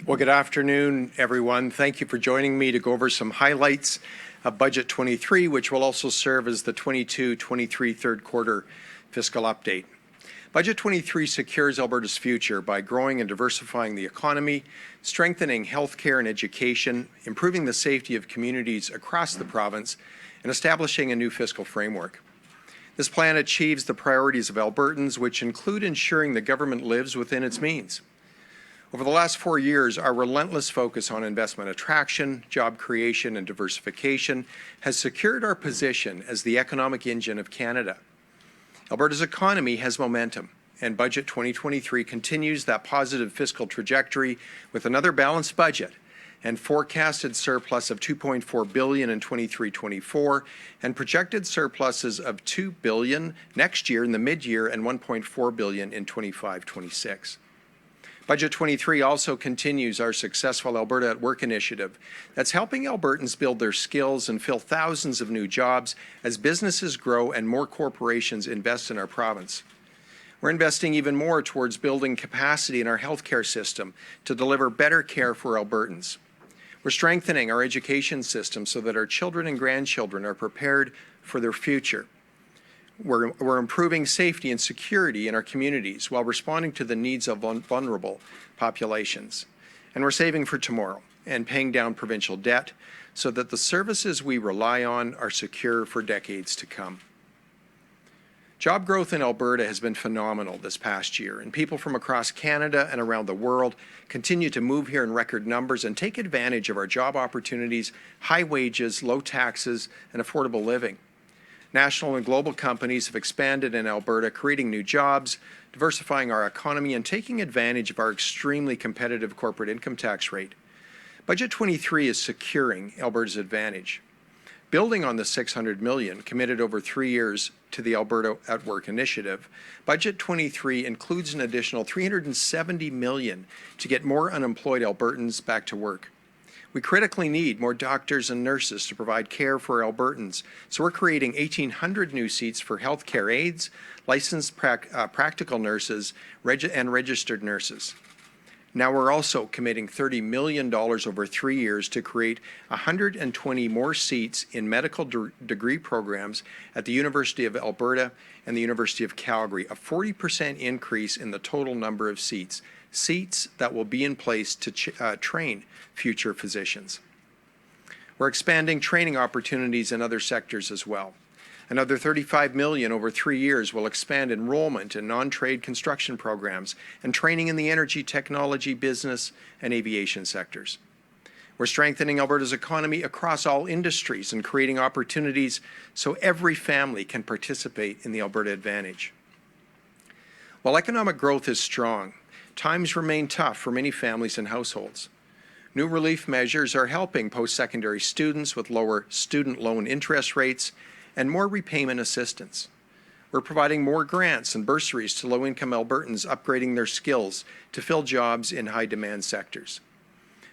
Well, good afternoon, everyone. Thank you for joining me to go over some highlights of Budget 23, which will also serve as the 22-23 third quarter fiscal update. Budget 23 secures Alberta's future by growing and diversifying the economy, strengthening healthcare and education, improving the safety of communities across the province, and establishing a new fiscal framework. This plan achieves the priorities of Albertans, which include ensuring the government lives within its means. Over the last 4 years, our relentless focus on investment attraction, job creation, and diversification has secured our position as the economic engine of Canada. Alberta's economy has momentum, and Budget 2023 continues that positive fiscal trajectory with another balanced budget and forecasted surplus of $2.4 billion in 23-24 and projected surpluses of $2 billion next year in the mid-year and $1.4 billion in 25-26. Budget 23 also continues our successful Alberta at Work initiative that's helping Albertans build their skills and fill thousands of new jobs as businesses grow and more corporations invest in our province. We're investing even more towards building capacity in our healthcare system to deliver better care for Albertans. We're strengthening our education system so that our children and grandchildren are prepared for their future. We're improving safety and security in our communities while responding to the needs of vulnerable populations. And we're saving for tomorrow and paying down provincial debt so that the services we rely on are secure for decades to come. Job growth in Alberta has been phenomenal this past year, and people from across Canada and around the world continue to move here in record numbers and take advantage of our job opportunities, high wages, low taxes, and affordable living. National and global companies have expanded in Alberta, creating new jobs, diversifying our economy, and taking advantage of our extremely competitive corporate income tax rate. Budget 23 is securing Alberta's advantage. Building on the $600 million committed over 3 years to the Alberta at Work initiative, Budget 23 includes an additional $370 million to get more unemployed Albertans back to work. We critically need more doctors and nurses to provide care for Albertans, so we're creating 1,800 new seats for healthcare aides, licensed practical nurses, and registered nurses. Now we're also committing $30 million over 3 years to create 120 more seats in medical degree programs at the University of Alberta and the University of Calgary, a 40% increase in the total number of seats that will be in place to train future physicians. We're expanding training opportunities in other sectors as well. Another $35 million over 3 years will expand enrollment in non-trade construction programs and training in the energy, technology, business, and aviation sectors. We're strengthening Alberta's economy across all industries and creating opportunities so every family can participate in the Alberta Advantage. While economic growth is strong, times remain tough for many families and households. New relief measures are helping post-secondary students with lower student loan interest rates and more repayment assistance. We're providing more grants and bursaries to low-income Albertans upgrading their skills to fill jobs in high-demand sectors.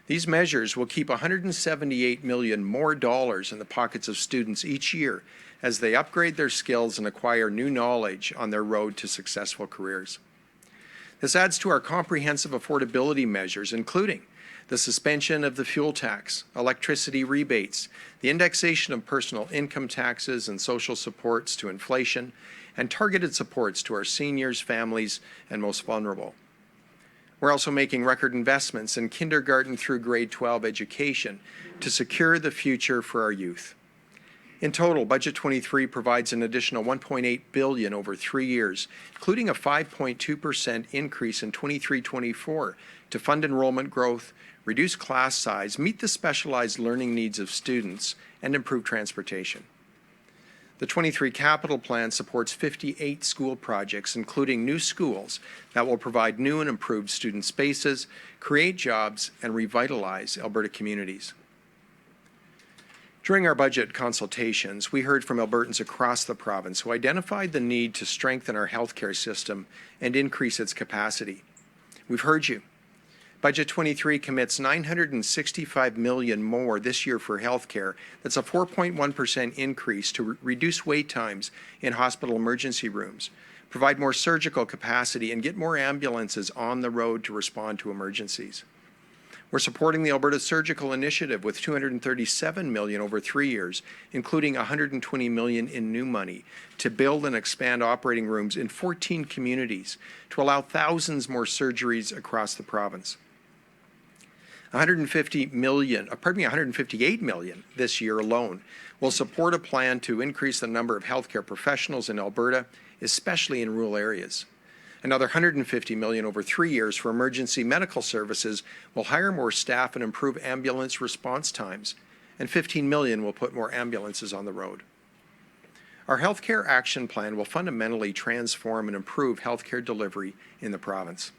These measures will keep $178 million more dollars in the pockets of students each year as they upgrade their skills and acquire new knowledge on their road to successful careers. This adds to our comprehensive affordability measures, including the suspension of the fuel tax, electricity rebates, the indexation of personal income taxes and social supports to inflation, and targeted supports to our seniors, families, and most vulnerable. We're also making record investments in kindergarten through grade 12 education to secure the future for our youth. In total, Budget 23 provides an additional $1.8 billion over 3 years, including a 5.2% increase in 23-24 to fund enrollment growth, reduce class size, meet the specialized learning needs of students, and improve transportation. The 23 capital plan supports 58 school projects, including new schools that will provide new and improved student spaces, create jobs, and revitalize Alberta communities. During our budget consultations, we heard from Albertans across the province who identified the need to strengthen our healthcare system and increase its capacity. We've heard you. Budget 23 commits $965 million more this year for healthcare. That's a 4.1% increase to reduce wait times in hospital emergency rooms, provide more surgical capacity, and get more ambulances on the road to respond to emergencies. We're supporting the Alberta Surgical Initiative with $237 million over 3 years, including $120 million in new money to build and expand operating rooms in 14 communities to allow thousands more surgeries across the province. $158 million this year alone will support a plan to increase the number of healthcare professionals in Alberta, especially in rural areas. Another $150 million over 3 years for emergency medical services will hire more staff and improve ambulance response times, and $15 million will put more ambulances on the road. Our healthcare action plan will fundamentally transform and improve healthcare delivery in the province.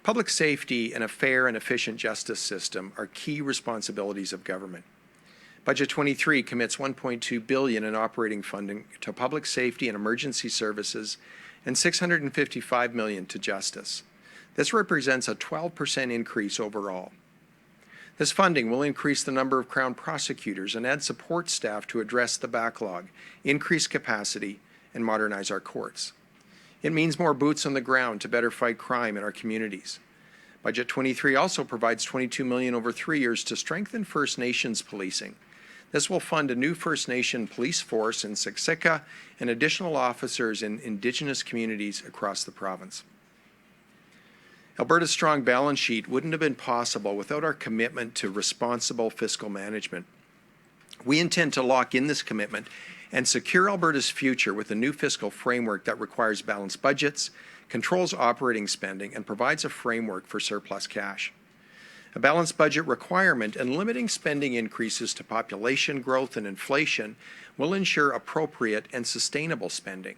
Public safety and a fair and efficient justice system are key responsibilities of government. Budget 23 commits $1.2 billion in operating funding to public safety and emergency services and $655 million to justice. This represents a 12% increase overall. This funding will increase the number of Crown prosecutors and add support staff to address the backlog, increase capacity, and modernize our courts. It means more boots on the ground to better fight crime in our communities. Budget 23 also provides $22 million over 3 years to strengthen First Nations policing. This will fund a new First Nation police force in Siksika and additional officers in Indigenous communities across the province. Alberta's strong balance sheet wouldn't have been possible without our commitment to responsible fiscal management. We intend to lock in this commitment and secure Alberta's future with a new fiscal framework that requires balanced budgets, controls operating spending, and provides a framework for surplus cash. A balanced budget requirement and limiting spending increases to population growth and inflation will ensure appropriate and sustainable spending.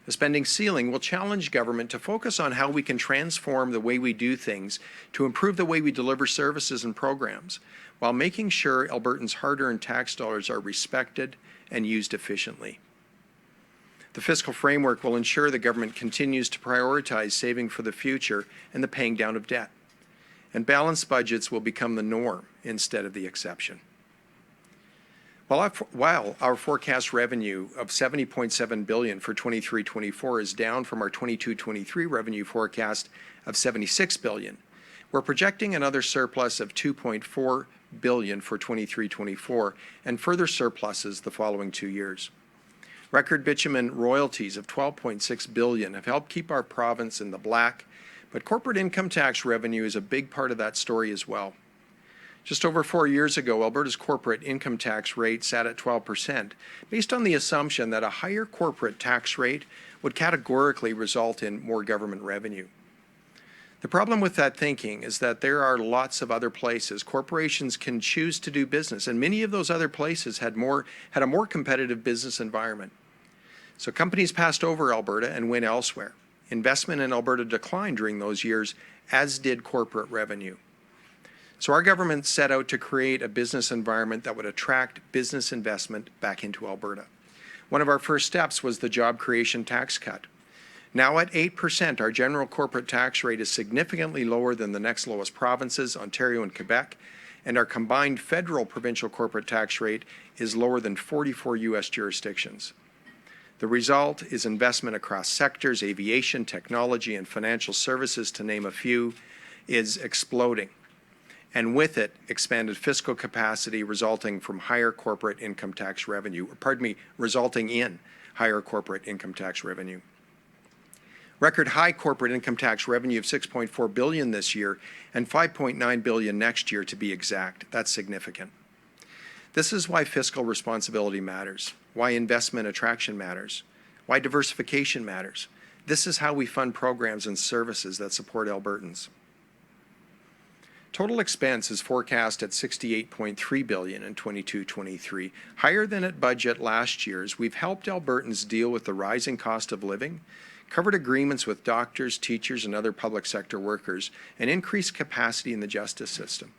The spending ceiling will challenge government to focus on how we can transform the way we do things to improve the way we deliver services and programs, while making sure Albertans' hard-earned tax dollars are respected and used efficiently. The fiscal framework will ensure the government continues to prioritize saving for the future and the paying down of debt. And balanced budgets will become the norm instead of the exception. While our forecast revenue of $70.7 billion for 23-24 is down from our 22-23 revenue forecast of $76 billion, we're projecting another surplus of $2.4 billion for 23-24 and further surpluses the following 2 years. Record bitumen royalties of $12.6 billion have helped keep our province in the black, but corporate income tax revenue is a big part of that story as well. Just over 4 years ago, Alberta's corporate income tax rate sat at 12%, based on the assumption that a higher corporate tax rate would categorically result in more government revenue. The problem with that thinking is that there are lots of other places corporations can choose to do business, and many of those other places had a more competitive business environment. So companies passed over Alberta and went elsewhere. Investment in Alberta declined during those years, as did corporate revenue. So our government set out to create a business environment that would attract business investment back into Alberta. One of our first steps was the job creation tax cut. Now at 8%, our general corporate tax rate is significantly lower than the next lowest provinces, Ontario and Quebec, and our combined federal-provincial corporate tax rate is lower than 44 U.S. jurisdictions. The result is investment across sectors, aviation, technology, and financial services, to name a few, is exploding. And with it, expanded fiscal capacity resulting in higher corporate income tax revenue. Record high corporate income tax revenue of $6.4 billion this year and $5.9 billion next year, to be exact. That's significant. This is why fiscal responsibility matters, why investment attraction matters, why diversification matters. This is how we fund programs and services that support Albertans. Total expense is forecast at $68.3 billion in 22-23, higher than at budget last year, as we've helped Albertans deal with the rising cost of living, covered agreements with doctors, teachers, and other public sector workers, and increased capacity in the justice system.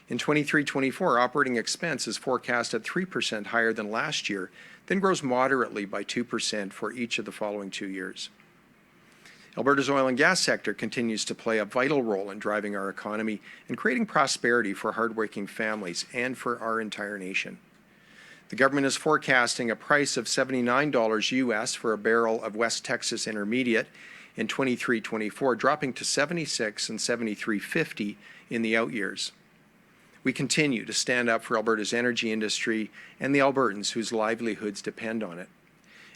In 23-24, operating expense is forecast at 3% higher than last year, then grows moderately by 2% for each of the following 2 years. Alberta's oil and gas sector continues to play a vital role in driving our economy and creating prosperity for hardworking families and for our entire nation. The government is forecasting a price of $79 US for a barrel of West Texas Intermediate in 23-24, dropping to 76 and 73.50 in the out years. We continue to stand up for Alberta's energy industry and the Albertans whose livelihoods depend on it.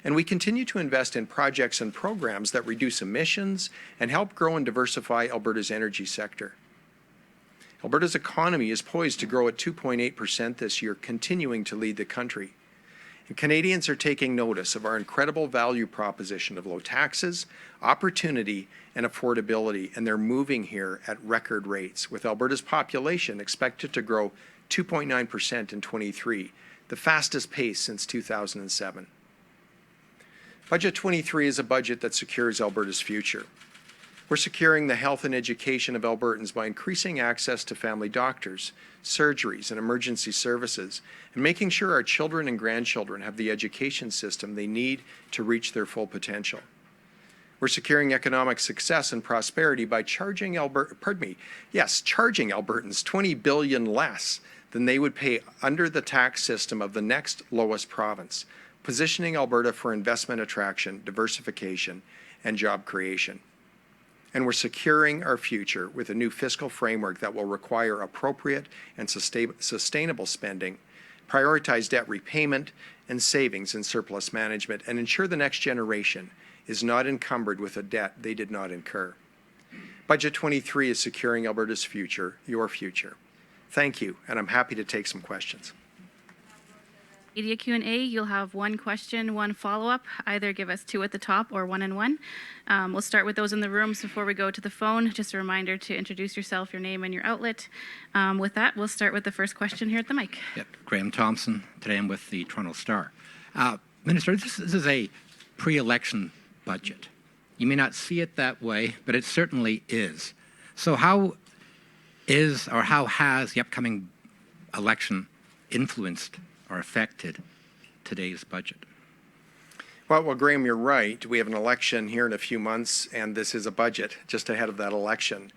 And we continue to invest in projects and programs that reduce emissions and help grow and diversify Alberta's energy sector. Alberta's economy is poised to grow at 2.8% this year, continuing to lead the country. And Canadians are taking notice of our incredible value proposition of low taxes, opportunity, and affordability, and they're moving here at record rates, with Alberta's population expected to grow 2.9% in 23, the fastest pace since 2007. Budget 23 is a budget that secures Alberta's future. We're securing the health and education of Albertans by increasing access to family doctors, surgeries, and emergency services, and making sure our children and grandchildren have the education system they need to reach their full potential. We're securing economic success and prosperity by charging Albertans $20 billion less than they would pay under the tax system of the next lowest province, positioning Alberta for investment attraction, diversification, and job creation. And we're securing our future with a new fiscal framework that will require appropriate and sustainable spending, prioritize debt repayment and savings and surplus management, and ensure the next generation is not encumbered with a debt they did not incur. Budget 23 is securing Alberta's future, your future. Thank you, and I'm happy to take some questions. Media Q&A, you'll have one question, one follow-up. Either give us two at the top or one and one. We'll start with those in the rooms before we go to the phone. Just a reminder to introduce yourself, your name, and your outlet. With that, we'll start with the first question here at the mic. Yep, Graham Thompson. Today I'm with the Toronto Star. Minister, this is a pre-election budget. You may not see it that way, but it certainly is. So how has the upcoming election influenced or affected today's budget? Well, Graham, you're right. We have an election here in a few months, and this is a budget just ahead of that election.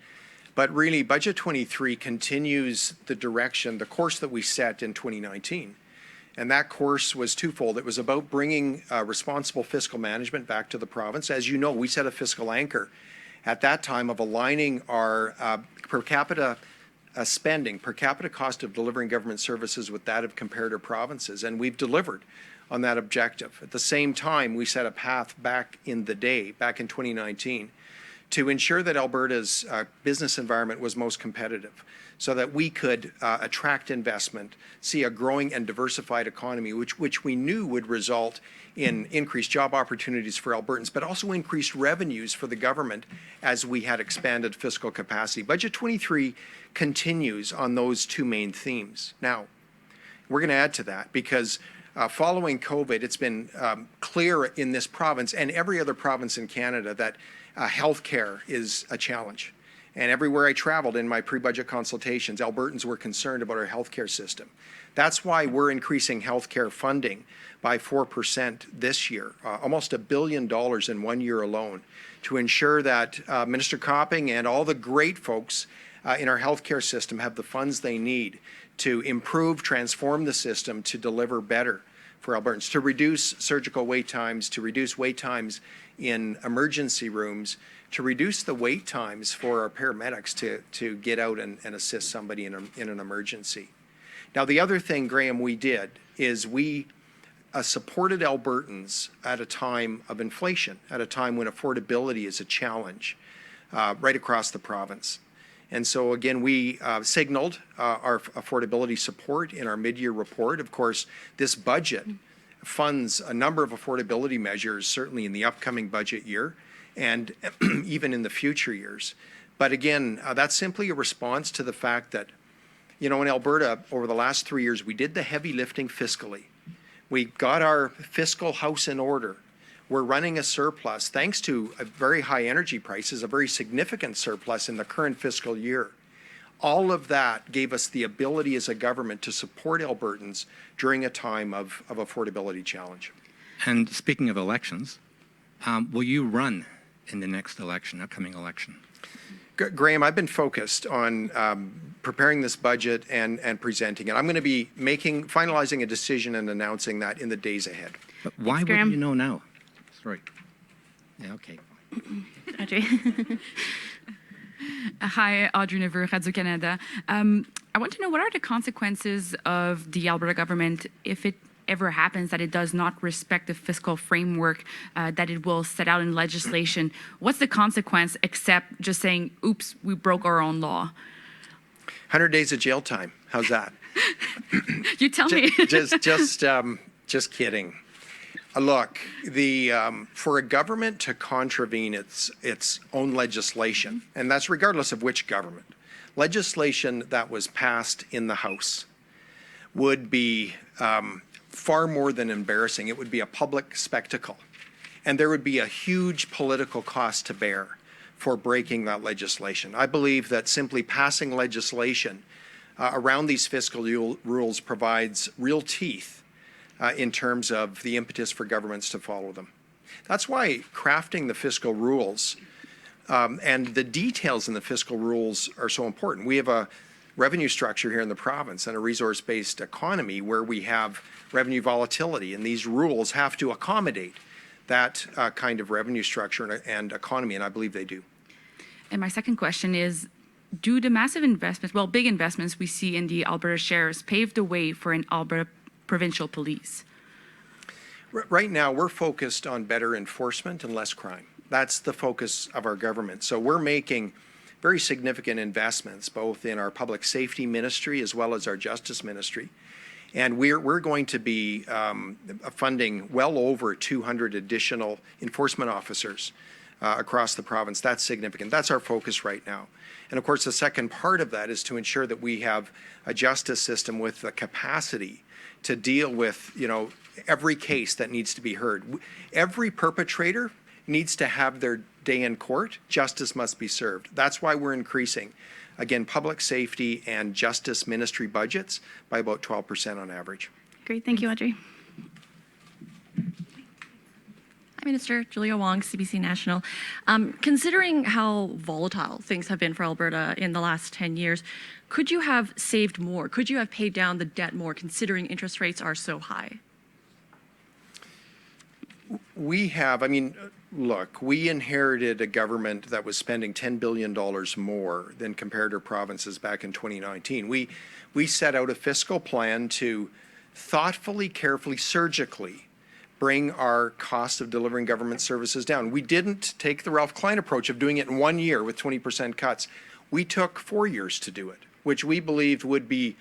But really, Budget 23 continues the direction, the course that we set in 2019. And that course was twofold. It was about bringing responsible fiscal management back to the province. As you know, we set a fiscal anchor at that time of aligning our per capita spending, per capita cost of delivering government services with that of comparator provinces, and we've delivered on that objective. At the same time, we set a path back in the day, back in 2019, to ensure that Alberta's business environment was most competitive, so that we could attract investment, see a growing and diversified economy, which we knew would result in increased job opportunities for Albertans, but also increased revenues for the government as we had expanded fiscal capacity. Budget 23 continues on those two main themes. Now, we're going to add to that because following COVID, it's been clear in this province and every other province in Canada that healthcare is a challenge. And everywhere I traveled in my pre-budget consultations, Albertans were concerned about our healthcare system. That's why we're increasing healthcare funding by 4% this year, almost $1 billion in 1 year alone, to ensure that Minister Copping and all the great folks in our healthcare system have the funds they need to improve, transform the system to deliver better for Albertans, to reduce surgical wait times, to reduce wait times in emergency rooms, to reduce the wait times for our paramedics to get out and assist somebody in an emergency. Now, the other thing, Graham, we did is we supported Albertans at a time of inflation, at a time when affordability is a challenge right across the province. And so, again, we signaled our affordability support in our mid-year report. Of course, this budget funds a number of affordability measures, certainly in the upcoming budget year and even in the future years. But again, that's simply a response to the fact that, you know, in Alberta, over the last 3 years, we did the heavy lifting fiscally. We got our fiscal house in order. We're running a surplus, thanks to very high energy prices, a very significant surplus in the current fiscal year. All of that gave us the ability as a government to support Albertans during a time of affordability challenge. And speaking of elections, will you run in the next election, upcoming election? Graham, I've been focused on preparing this budget and presenting it. I'm going to be finalizing a decision and announcing that in the days ahead. But why wouldn't you know now? Sorry. Yeah, okay. Audrey. Hi, Audrey Neveu, Radio-Canada. I want to know, what are the consequences of the Alberta government if it ever happens that it does not respect the fiscal framework that it will set out in legislation? What's the consequence except just saying, oops, we broke our own law? 100 days of jail time. How's that? You tell me. Just kidding. Look, for a government to contravene its own legislation, and that's regardless of which government, legislation that was passed in the House would be far more than embarrassing. It would be a public spectacle, and there would be a huge political cost to bear for breaking that legislation. I believe that simply passing legislation around these fiscal rules provides real teeth in terms of the impetus for governments to follow them. That's why crafting the fiscal rules and the details in the fiscal rules are so important. We have a revenue structure here in the province and a resource-based economy where we have revenue volatility, and these rules have to accommodate that kind of revenue structure and economy, and I believe they do. And my second question is, do the massive investments, well, big investments we see in the Alberta shares, pave the way for an Alberta provincial police? Right now, we're focused on better enforcement and less crime. That's the focus of our government. So we're making very significant investments, both in our public safety ministry as well as our justice ministry. And we're going to be funding well over 200 additional enforcement officers across the province. That's significant. That's our focus right now. And of course, the second part of that is to ensure that we have a justice system with the capacity to deal with, every case that needs to be heard. Every perpetrator needs to have their day in court. Justice must be served. That's why we're increasing, again, public safety and justice ministry budgets by about 12% on average. Great. Thank you, Audrey. Hi, Minister. Julia Wong, CBC National. Considering how volatile things have been for Alberta in the last 10 years, could you have saved more? Could you have paid down the debt more, considering interest rates are so high? We have, look, we inherited a government that was spending $10 billion more than comparator provinces back in 2019. We set out a fiscal plan to thoughtfully, carefully, surgically bring our cost of delivering government services down. We didn't take the Ralph Klein approach of doing it in 1 year with 20% cuts. We took 4 years to do it, which we believed would be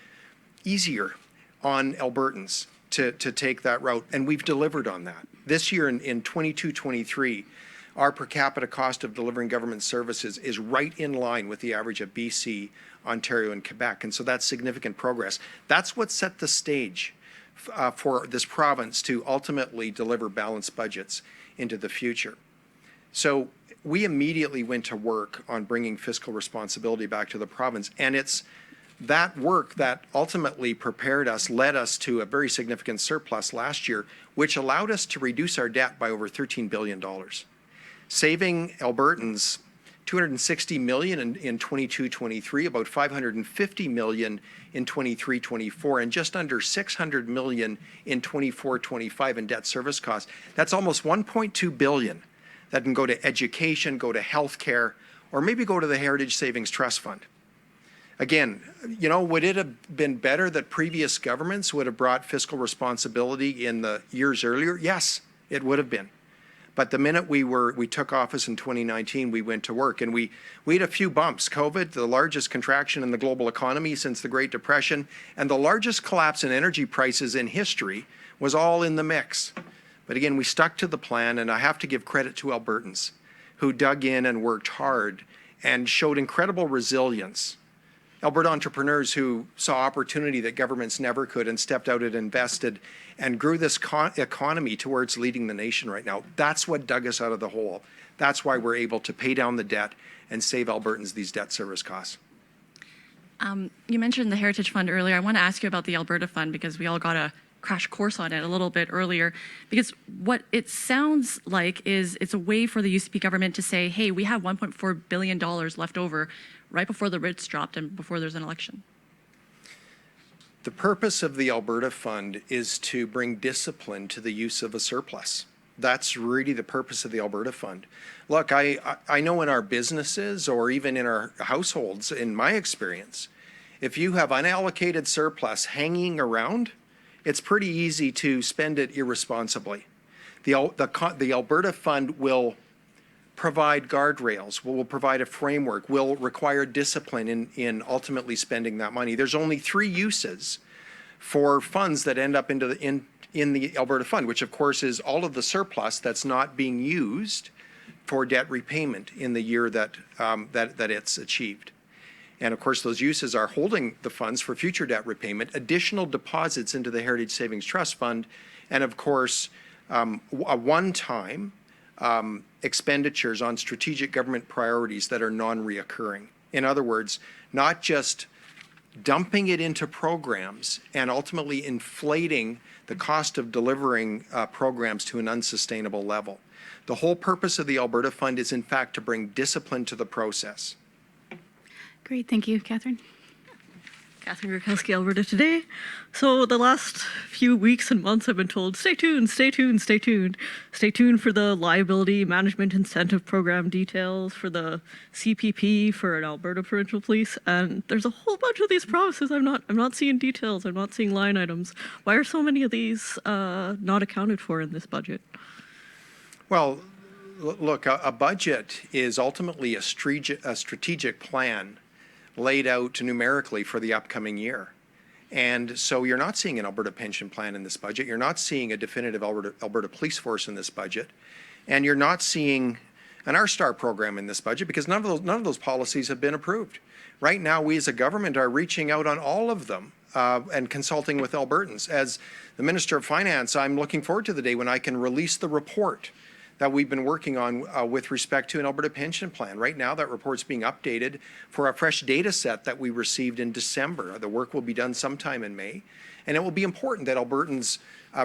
easier on Albertans to take that route, and we've delivered on that. This year in 22-23, our per capita cost of delivering government services is right in line with the average of BC, Ontario, and Quebec, and so that's significant progress. That's what set the stage for this province to ultimately deliver balanced budgets into the future. So we immediately went to work on bringing fiscal responsibility back to the province, and it's that work that ultimately led us to a very significant surplus last year, which allowed us to reduce our debt by over $13 billion, saving Albertans $260 million in 22-23, about $550 million in 23-24, and just under $600 million in 24-25 in debt service costs. That's almost $1.2 billion that can go to education, go to healthcare, or maybe go to the Heritage Savings Trust Fund. Again, would it have been better that previous governments would have brought fiscal responsibility in the years earlier? Yes, it would have been. But the minute we took office in 2019, we went to work, and we had a few bumps. COVID, the largest contraction in the global economy since the Great Depression, and the largest collapse in energy prices in history was all in the mix. But again, we stuck to the plan, and I have to give credit to Albertans who dug in and worked hard and showed incredible resilience. Alberta entrepreneurs who saw opportunity that governments never could and stepped out and invested and grew this economy towards leading the nation right now. That's what dug us out of the hole. That's why we're able to pay down the debt and save Albertans these debt service costs. You mentioned the Heritage Fund earlier. I want to ask you about the Alberta Fund because we all got a crash course on it a little bit earlier. Because what it sounds like is it's a way for the UCP government to say, hey, we have $1.4 billion left over right before the rates dropped and before there's an election. The purpose of the Alberta Fund is to bring discipline to the use of a surplus. That's really the purpose of the Alberta Fund. Look, I know in our businesses or even in our households, in my experience, if you have unallocated surplus hanging around, it's pretty easy to spend it irresponsibly. The Alberta Fund will provide guardrails, will provide a framework, will require discipline in ultimately spending that money. There's only 3 uses for funds that end up in the Alberta Fund, which of course is all of the surplus that's not being used for debt repayment in the year that it's achieved. And of course, those uses are holding the funds for future debt repayment, additional deposits into the Heritage Savings Trust Fund, and of course, a one-time expenditures on strategic government priorities that are non-reoccurring. In other words, not just dumping it into programs and ultimately inflating the cost of delivering programs to an unsustainable level. The whole purpose of the Alberta Fund is in fact to bring discipline to the process. Great, thank you. Catherine? Catherine Gurkowski, Alberta Today. So the last few weeks and months I've been told, stay tuned, stay tuned, stay tuned. Stay tuned for the liability management incentive program details, for the CPP, for an Alberta Provincial Police, and there's a whole bunch of these promises. I'm not seeing details, I'm not seeing line items. Why are so many of these not accounted for in this budget? Well, look, a budget is ultimately a strategic plan laid out numerically for the upcoming year. And so you're not seeing an Alberta pension plan in this budget. You're not seeing a definitive Alberta police force in this budget. And you're not seeing an R-Star program in this budget because none of those policies have been approved. Right now, we as a government are reaching out on all of them and consulting with Albertans. As the Minister of Finance, I'm looking forward to the day when I can release the report that we've been working on with respect to an Alberta pension plan. Right now, that report's being updated for a fresh data set that we received in December. The work will be done sometime in May, and it will be important that Albertans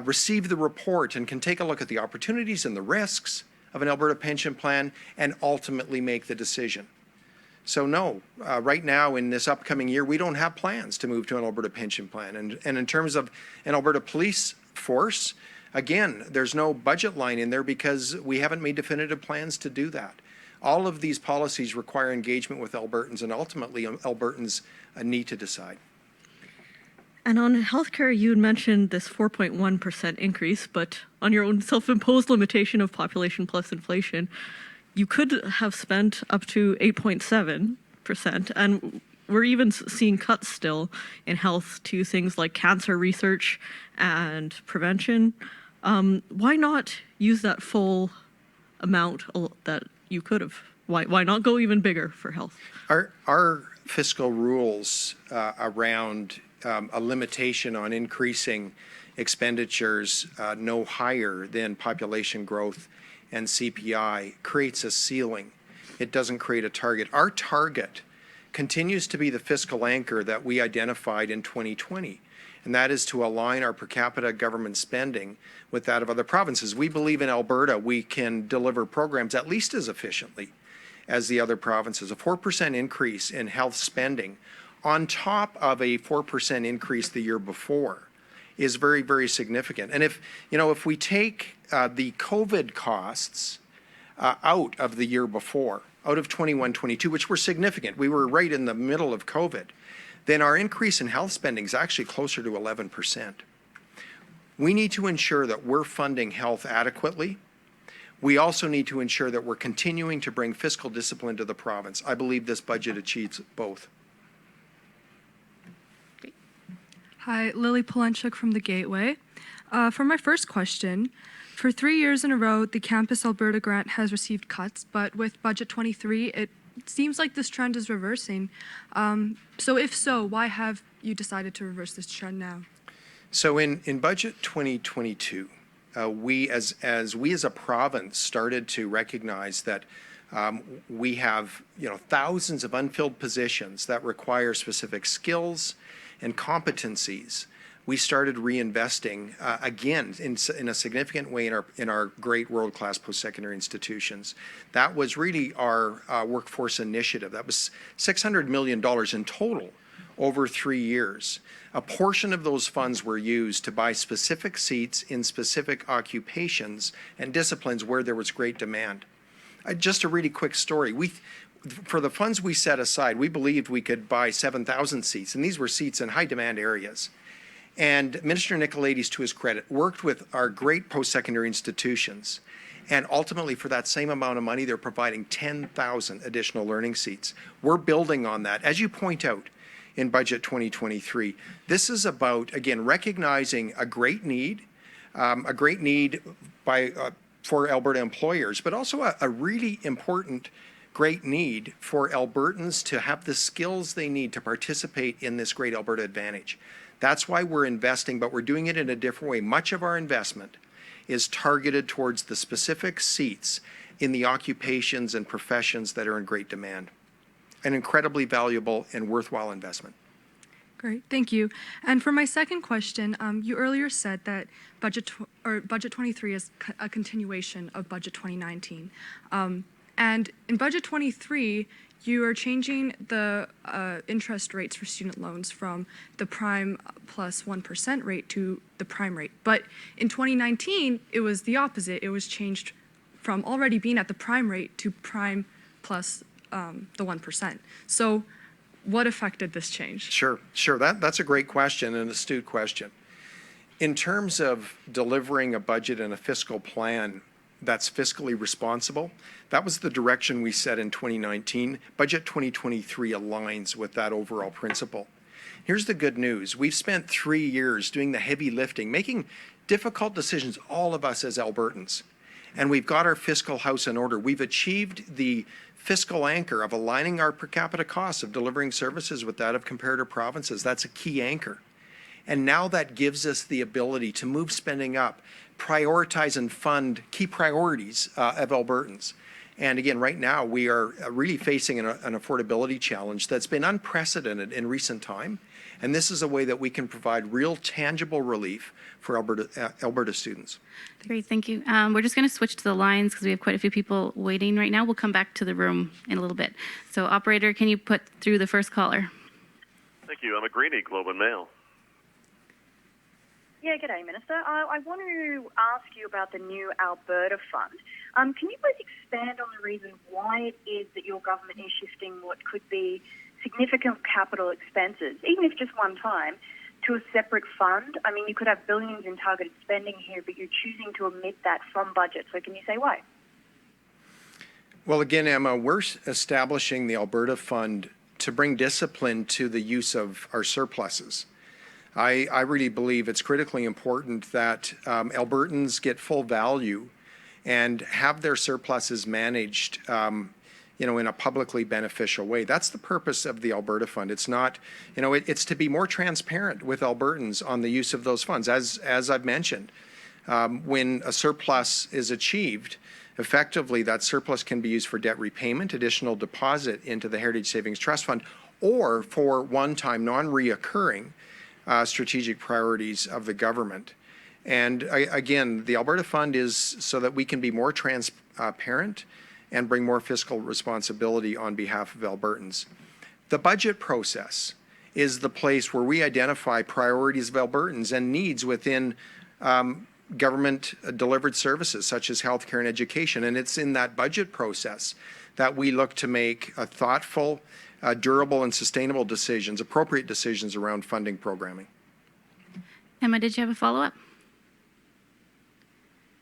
receive the report and can take a look at the opportunities and the risks of an Alberta pension plan and ultimately make the decision. So no, right now in this upcoming year, we don't have plans to move to an Alberta pension plan. And in terms of an Alberta police force, again, there's no budget line in there because we haven't made definitive plans to do that. All of these policies require engagement with Albertans, and ultimately Albertans need to decide. And on healthcare, you had mentioned this 4.1% increase, but on your own self-imposed limitation of population plus inflation, you could have spent up to 8.7%, and we're even seeing cuts still in health to things like cancer research and prevention. Why not use that full amount that you could have? Why not go even bigger for health? Our fiscal rules around a limitation on increasing expenditures no higher than population growth and CPI creates a ceiling. It doesn't create a target. Our target continues to be the fiscal anchor that we identified in 2020, and that is to align our per capita government spending with that of other provinces. We believe in Alberta we can deliver programs at least as efficiently as the other provinces. A 4% increase in health spending on top of a 4% increase the year before is very, very significant. And if we take the COVID costs out of the year before, out of 21-22, which were significant, we were right in the middle of COVID, then our increase in health spending is actually closer to 11%. We need to ensure that we're funding health adequately. We also need to ensure that we're continuing to bring fiscal discipline to the province. I believe this budget achieves both. Hi, Lily Polenchuk from the Gateway. For my first question, for 3 years in a row, the Campus Alberta grant has received cuts, but with Budget 23, it seems like this trend is reversing. So if so, why have you decided to reverse this trend now? So in Budget 2022, we as a province started to recognize that we have thousands of unfilled positions that require specific skills and competencies. We started reinvesting again in a significant way in our great world-class post-secondary institutions. That was really our workforce initiative. That was $600 million in total over 3 years. A portion of those funds were used to buy specific seats in specific occupations and disciplines where there was great demand. Just a really quick story. For the funds we set aside, we believed we could buy 7,000 seats, and these were seats in high demand areas. And Minister Nicolaides, to his credit, worked with our great post-secondary institutions. And ultimately, for that same amount of money, they're providing 10,000 additional learning seats. We're building on that. As you point out in Budget 2023, this is about, again, recognizing a great need for Alberta employers, but also a really important great need for Albertans to have the skills they need to participate in this great Alberta advantage. That's why we're investing, but we're doing it in a different way. Much of our investment is targeted towards the specific seats in the occupations and professions that are in great demand. An incredibly valuable and worthwhile investment. Great, thank you. And for my second question, you earlier said that Budget 23 is a continuation of Budget 2019. And in Budget 23, you are changing the interest rates for student loans from the prime plus 1% rate to the prime rate. But in 2019, it was the opposite. It was changed from already being at the prime rate to prime plus the 1%. So what affected this change? Sure. That's a great question, an astute question. In terms of delivering a budget and a fiscal plan that's fiscally responsible, that was the direction we set in 2019. Budget 2023 aligns with that overall principle. Here's the good news. We've spent 3 years doing the heavy lifting, making difficult decisions, all of us as Albertans. And we've got our fiscal house in order. We've achieved the fiscal anchor of aligning our per capita costs of delivering services with that of comparative provinces. That's a key anchor. And now that gives us the ability to move spending up, prioritize and fund key priorities of Albertans. And again, right now, we are really facing an affordability challenge that's been unprecedented in recent time. And this is a way that we can provide real tangible relief for Alberta students. Great, thank you. We're just going to switch to the lines because we have quite a few people waiting right now. We'll come back to the room in a little bit. So operator, can you put through the first caller? Thank you. I'm a Greenie, Globe and Mail. Yeah, g'day, Minister. I want to ask you about the new Alberta Fund. Can you please expand on the reason why it is that your government is shifting what could be significant capital expenses, even if just one time, to a separate fund? I mean, you could have billions in targeted spending here, but you're choosing to omit that from budget. So can you say why? Well, again, Emma, we're establishing the Alberta Fund to bring discipline to the use of our surpluses. I really believe it's critically important that Albertans get full value and have their surpluses managed in a publicly beneficial way. That's the purpose of the Alberta Fund. It's not, it's to be more transparent with Albertans on the use of those funds. As I've mentioned, when a surplus is achieved, effectively that surplus can be used for debt repayment, additional deposit into the Heritage Savings Trust Fund, or for one-time, non-reoccurring strategic priorities of the government. And again, the Alberta Fund is so that we can be more transparent and bring more fiscal responsibility on behalf of Albertans. The budget process is the place where we identify priorities of Albertans and needs within government-delivered services such as healthcare and education. And it's in that budget process that we look to make a thoughtful, durable and sustainable decisions, appropriate decisions around funding programming. Emma, did you have a follow-up?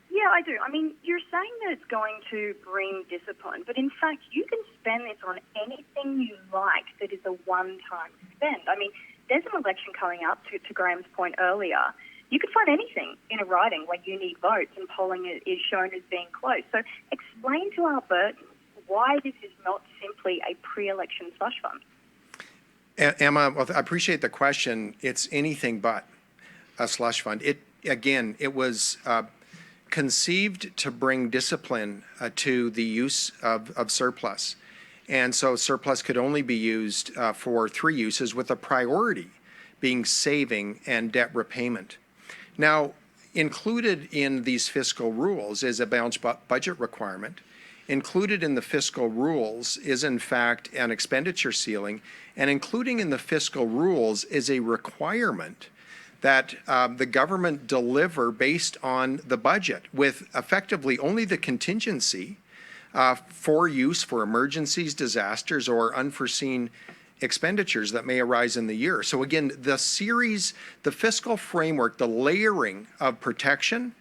Yeah, I do. I mean, you're saying that it's going to bring discipline, but in fact, you can spend this on anything you like that is a one-time spend. I mean, there's an election coming up, to Graham's point earlier. You could find anything in a riding where you need votes and polling is shown as being close. So explain to Albertans why this is not simply a pre-election slush fund. Emma, well, I appreciate the question. It's anything but a slush fund. It was conceived to bring discipline to the use of surplus. And so surplus could only be used for 3 uses, with a priority being saving and debt repayment. Now, included in these fiscal rules is a balanced budget requirement included in the fiscal rules is in fact an expenditure ceiling, and including in the fiscal rules is a requirement that the government deliver based on the budget, with effectively only the contingency for use for emergencies, disasters, or unforeseen expenditures that may arise in the year. So again, the fiscal framework, the layering of protection,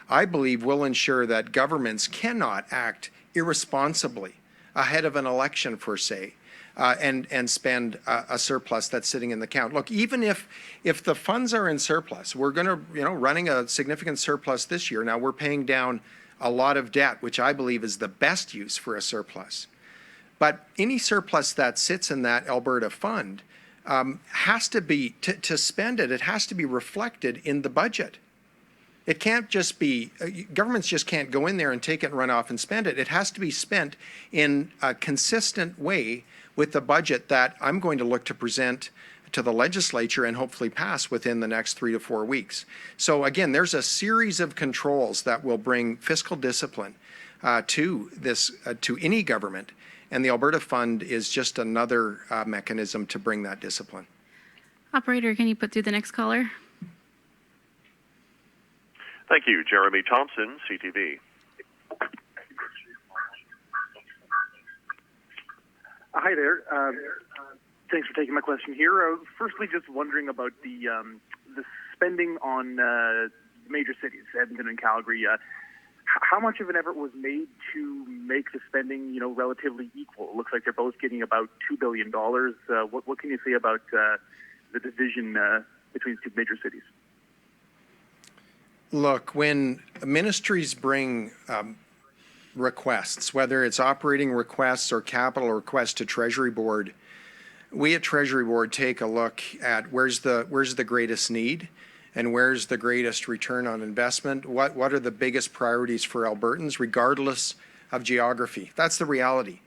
I believe will ensure that governments cannot act irresponsibly ahead of an election, per se, and spend a surplus that's sitting in the account. Look, even if the funds are in surplus, we're going to, running a significant surplus this year. Now we're paying down a lot of debt, which I believe is the best use for a surplus. But any surplus that sits in that Alberta fund has to be, to spend it, it has to be reflected in the budget. It can't just be, governments just can't go in there and take it and run off and spend it. It has to be spent in a consistent way with the budget that I'm going to look to present to the legislature and hopefully pass within the next 3 to 4 weeks. So again, there's a series of controls that will bring fiscal discipline to any government, and the Alberta Fund is just another mechanism to bring that discipline. Operator, can you put through the next caller? Thank you. Jeremy Thompson, CTV. Hi there. Thanks for taking my question here. Firstly, just wondering about the spending on major cities, Edmonton and Calgary. How much of an effort was made to make the spending, relatively equal? It looks like they're both getting about $2 billion. What can you say about the division between two major cities? Look, when ministries bring requests, whether it's operating requests or capital requests to Treasury Board, we at Treasury Board take a look at where's the greatest need and where's the greatest return on investment. What are the biggest priorities for Albertans, regardless of geography? That's the reality.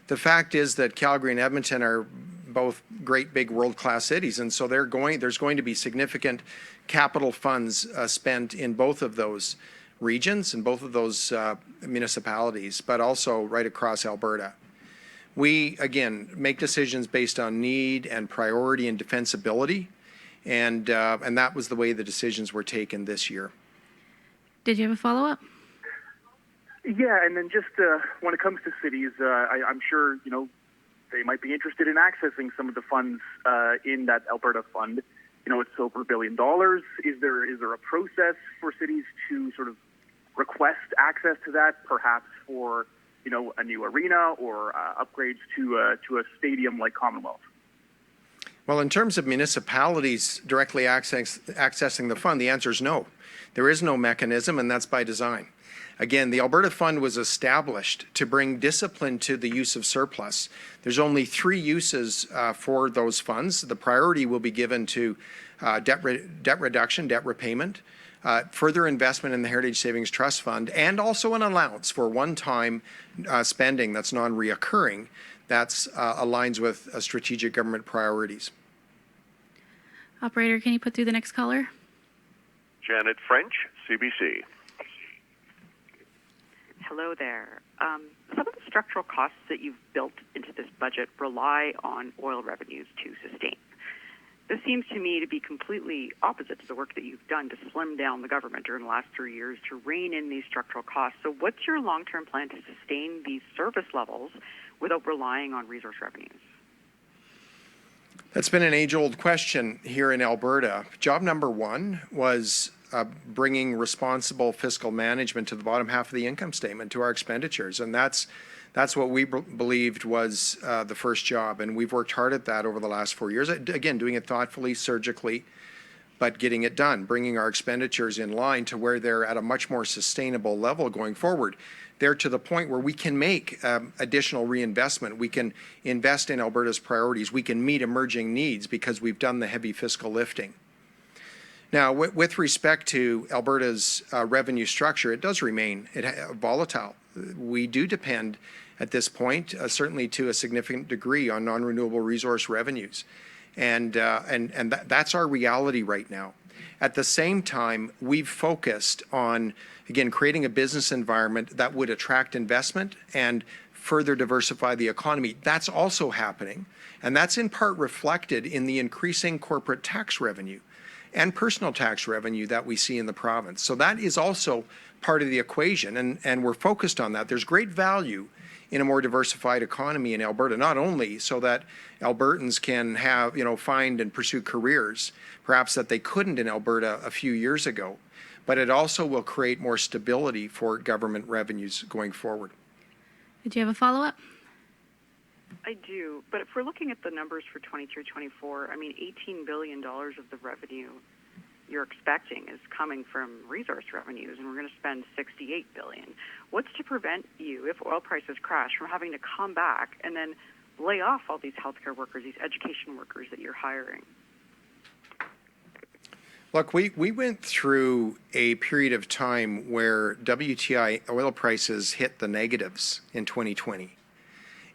The fact is that Calgary and Edmonton are both great big world-class cities, and so there's going to be significant capital funds spent in both of those regions and both of those municipalities, but also right across Alberta. We, again, make decisions based on need and priority and defensibility, and that was the way the decisions were taken this year. Did you have a follow-up? Yeah, and then just when it comes to cities, I'm sure, they might be interested in accessing some of the funds in that Alberta fund. It's over $1 billion. Is there a process for cities to sort of request access to that, perhaps for, a new arena or upgrades to a stadium like Commonwealth? Well, in terms of municipalities directly accessing the fund, the answer is no. There is no mechanism, and that's by design. Again, the Alberta Fund was established to bring discipline to the use of surplus. There's only 3 uses for those funds. The priority will be given to debt reduction, debt repayment, further investment in the Heritage Savings Trust Fund, and also an allowance for one-time spending that's non-reoccurring that aligns with strategic government priorities. Operator, can you put through the next caller? Janet French, CBC. Hello there. Some of the structural costs that you've built into this budget rely on oil revenues to sustain. This seems to me to be completely opposite to the work that you've done to slim down the government during the last 3 years to rein in these structural costs. So what's your long-term plan to sustain these service levels without relying on resource revenues? That's been an age-old question here in Alberta. Job number 1 was bringing responsible fiscal management to the bottom half of the income statement, to our expenditures, and that's what we believed was the first job, and we've worked hard at that over the last 4 years. Again, doing it thoughtfully, surgically, but getting it done, bringing our expenditures in line to where they're at a much more sustainable level going forward. They're to the point where we can make additional reinvestment. We can invest in Alberta's priorities. We can meet emerging needs because we've done the heavy fiscal lifting. Now, with respect to Alberta's revenue structure, it does remain volatile. We do depend at this point, certainly to a significant degree, on non-renewable resource revenues. And that's our reality right now. At the same time, we've focused on, again, creating a business environment that would attract investment and further diversify the economy. That's also happening, and that's in part reflected in the increasing corporate tax revenue and personal tax revenue that we see in the province. So that is also part of the equation, and we're focused on that. There's great value in a more diversified economy in Alberta, not only so that Albertans can have, find and pursue careers, perhaps that they couldn't in Alberta a few years ago, but it also will create more stability for government revenues going forward. Did you have a follow-up? I do, but if we're looking at the numbers for 23-24, I mean, $18 billion of the revenue you're expecting is coming from resource revenues, and we're going to spend $68 billion. What's to prevent you, if oil prices crash, from having to come back and then lay off all these healthcare workers, these education workers that you're hiring? Look, we went through a period of time where WTI oil prices hit the negatives in 2020.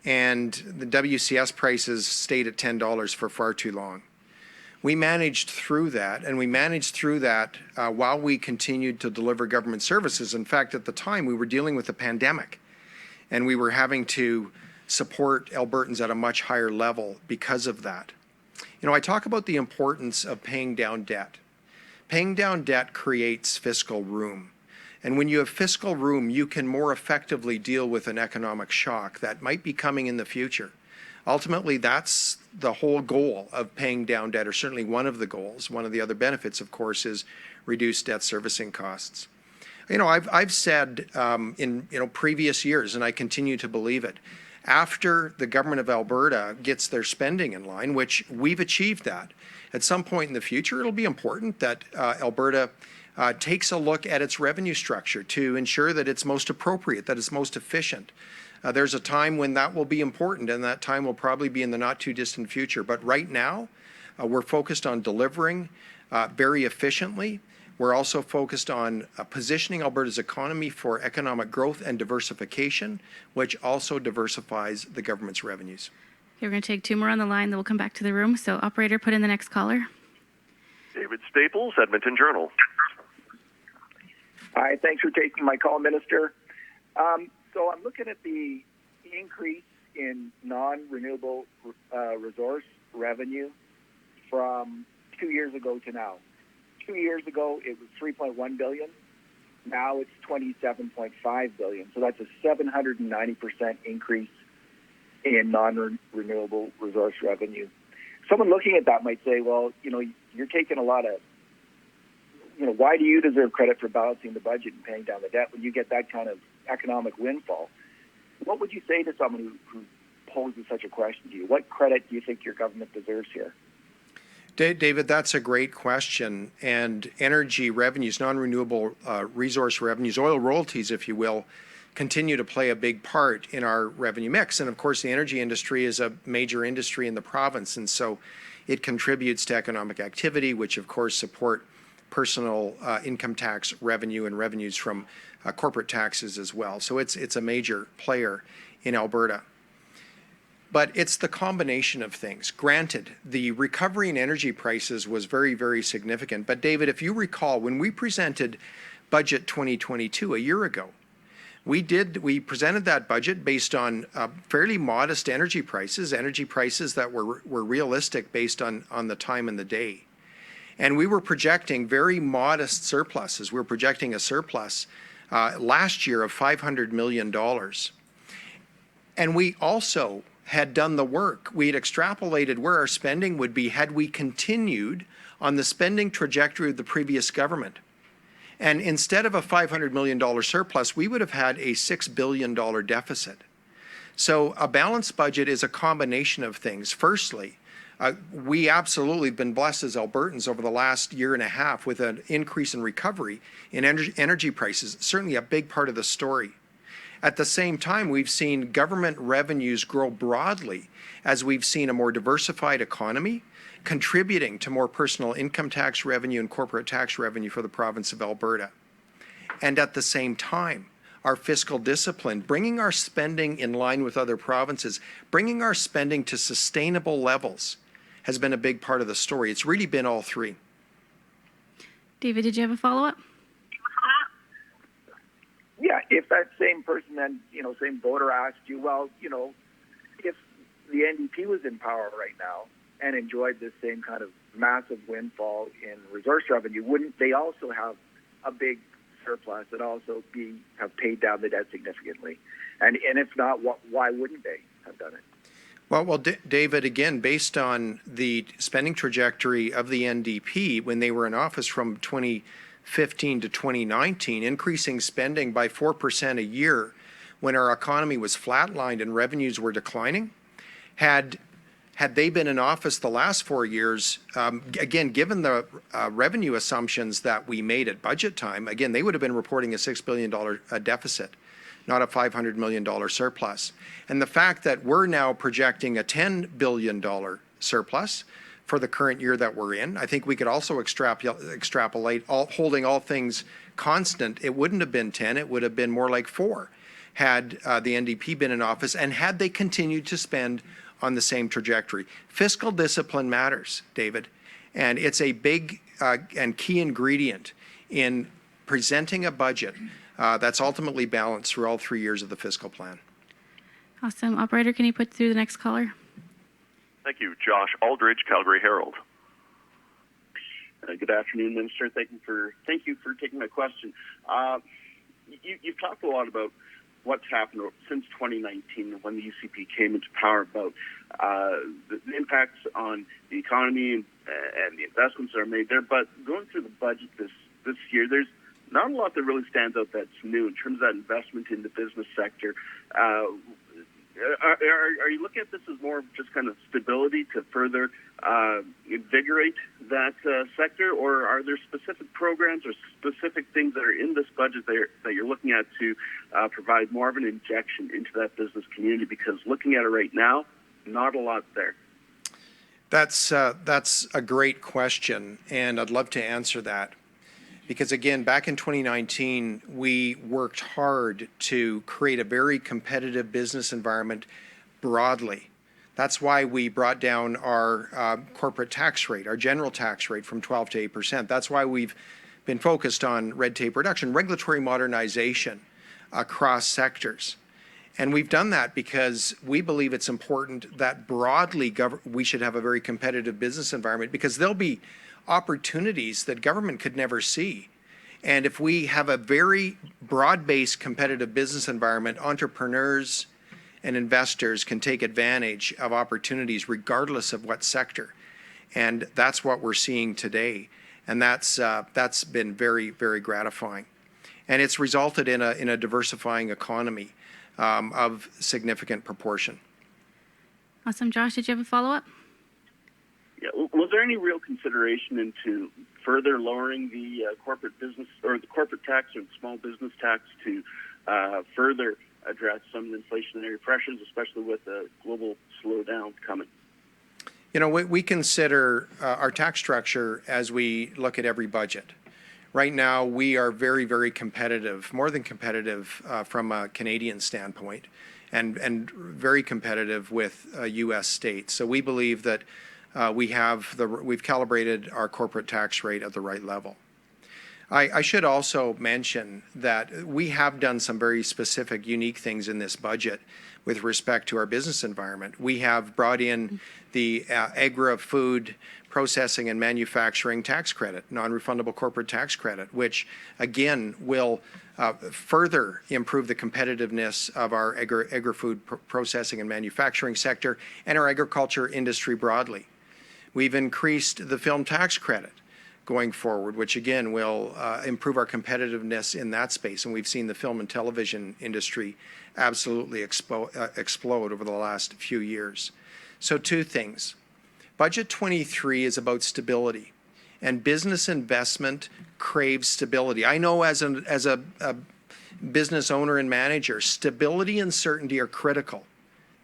And the WCS prices stayed at $10 for far too long. We managed through that, and we managed through that while we continued to deliver government services. In fact, at the time, we were dealing with a pandemic, and we were having to support Albertans at a much higher level because of that. I talk about the importance of paying down debt. Paying down debt creates fiscal room. And when you have fiscal room, you can more effectively deal with an economic shock that might be coming in the future. Ultimately, that's the whole goal of paying down debt, or certainly one of the goals. One of the other benefits, of course, is reduced debt servicing costs. I've said in previous years, and I continue to believe it, after the government of Alberta gets their spending in line, which we've achieved that, at some point in the future, it'll be important that Alberta takes a look at its revenue structure to ensure that it's most appropriate, that it's most efficient. There's a time when that will be important, and that time will probably be in the not too distant future. But right now, we're focused on delivering very efficiently. We're also focused on positioning Alberta's economy for economic growth and diversification, which also diversifies the government's revenues. Okay, we're going to take two more on the line, then we'll come back to the room. So, operator, put in the next caller. David Staples, Edmonton Journal. Hi, thanks for taking my call, Minister. So I'm looking at the increase in non-renewable resource revenue from 2 years ago to now. 2 years ago, it was $3.1 billion. Now it's $27.5 billion. So that's a 790% increase in non-renewable resource revenue. Someone looking at that might say, well, you're taking a lot of, why do you deserve credit for balancing the budget and paying down the debt when you get that kind of economic windfall? What would you say to someone who poses such a question to you? What credit do you think your government deserves here? David, that's a great question. And energy revenues, non-renewable resource revenues, oil royalties, if you will, continue to play a big part in our revenue mix. And of course, the energy industry is a major industry in the province. And so it contributes to economic activity, which of course support personal income tax revenue and revenues from corporate taxes as well. So it's a major player in Alberta. But it's the combination of things. Granted, the recovery in energy prices was very, very significant. But David, if you recall, when we presented Budget 2022 a year ago, we presented that budget based on fairly modest energy prices that were realistic based on the time and the day. And we were projecting very modest surpluses. We were projecting a surplus last year of $500 million. And we also had done the work. We had extrapolated where our spending would be had we continued on the spending trajectory of the previous government. And instead of a $500 million surplus, we would have had a $6 billion deficit. So a balanced budget is a combination of things. Firstly, we absolutely have been blessed as Albertans over the last year and a half with an increase in recovery in energy prices, certainly a big part of the story. At the same time, we've seen government revenues grow broadly as we've seen a more diversified economy, contributing to more personal income tax revenue and corporate tax revenue for the province of Alberta. And at the same time, our fiscal discipline, bringing our spending in line with other provinces, bringing our spending to sustainable levels has been a big part of the story. It's really been all three. David, did you have a follow-up? Yeah, if that same person then, same voter asked you, well, if the NDP was in power right now and enjoyed this same kind of massive windfall in resource revenue, wouldn't they also have a big surplus and also have paid down the debt significantly? And if not, why wouldn't they have done it? Well, David, again, based on the spending trajectory of the NDP when they were in office from 2015 to 2019, increasing spending by 4% a year when our economy was flatlined and revenues were declining, had they been in office the last 4 years, again, given the revenue assumptions that we made at budget time, again, they would have been reporting a $6 billion deficit, not a $500 million surplus. And the fact that we're now projecting a $10 billion surplus for the current year that we're in, I think we could also extrapolate, holding all things constant, it wouldn't have been 10, it would have been more like 4 had the NDP been in office and had they continued to spend on the same trajectory. Fiscal discipline matters, David, and it's a big and key ingredient in presenting a budget that's ultimately balanced through all 3 years of the fiscal plan. Awesome. Operator, can you put through the next caller? Thank you. Josh Aldridge, Calgary Herald. Good afternoon, Minister. Thank you for taking my question. You've talked a lot about what's happened since 2019 when the UCP came into power, about the impacts on the economy and the investments that are made there. But going through the budget this year, there's not a lot that really stands out that's new in terms of that investment in the business sector. Are you looking at this as more of just kind of stability to further invigorate that sector, or are there specific programs or specific things that are in this budget that you're looking at to provide more of an injection into that business community? Because looking at it right now, not a lot there. That's a great question, and I'd love to answer that. Because again, back in 2019, we worked hard to create a very competitive business environment broadly. That's why we brought down our corporate tax rate, our general tax rate, from 12 to 8%. That's why we've been focused on red tape reduction, regulatory modernization across sectors. And we've done that because we believe it's important that broadly we should have a very competitive business environment, because there'll be opportunities that government could never see. And if we have a very broad-based competitive business environment, entrepreneurs and investors can take advantage of opportunities regardless of what sector. And that's what we're seeing today. And that's been very, very gratifying. And it's resulted in a diversifying economy of significant proportion. Awesome. Josh, did you have a follow-up? Yeah. Was there any real consideration into further lowering the corporate business or the corporate tax or the small business tax to further address some of the inflationary pressures, especially with the global slowdown coming? You know, we consider our tax structure as we look at every budget. Right now, we are very, very competitive, more than competitive from a Canadian standpoint, and very competitive with U.S. states. So we believe that we've calibrated our corporate tax rate at the right level. I should also mention that we have done some very specific, unique things in this budget with respect to our business environment. We have brought in the agri-food processing and manufacturing tax credit, non-refundable corporate tax credit, which again will further improve the competitiveness of our agri-food processing and manufacturing sector and our agriculture industry broadly. We've increased the film tax credit going forward, which again will improve our competitiveness in that space. And we've seen the film and television industry absolutely explode over the last few years. So two things. Budget 23 is about stability, and business investment craves stability. I know as a business owner and manager, stability and certainty are critical.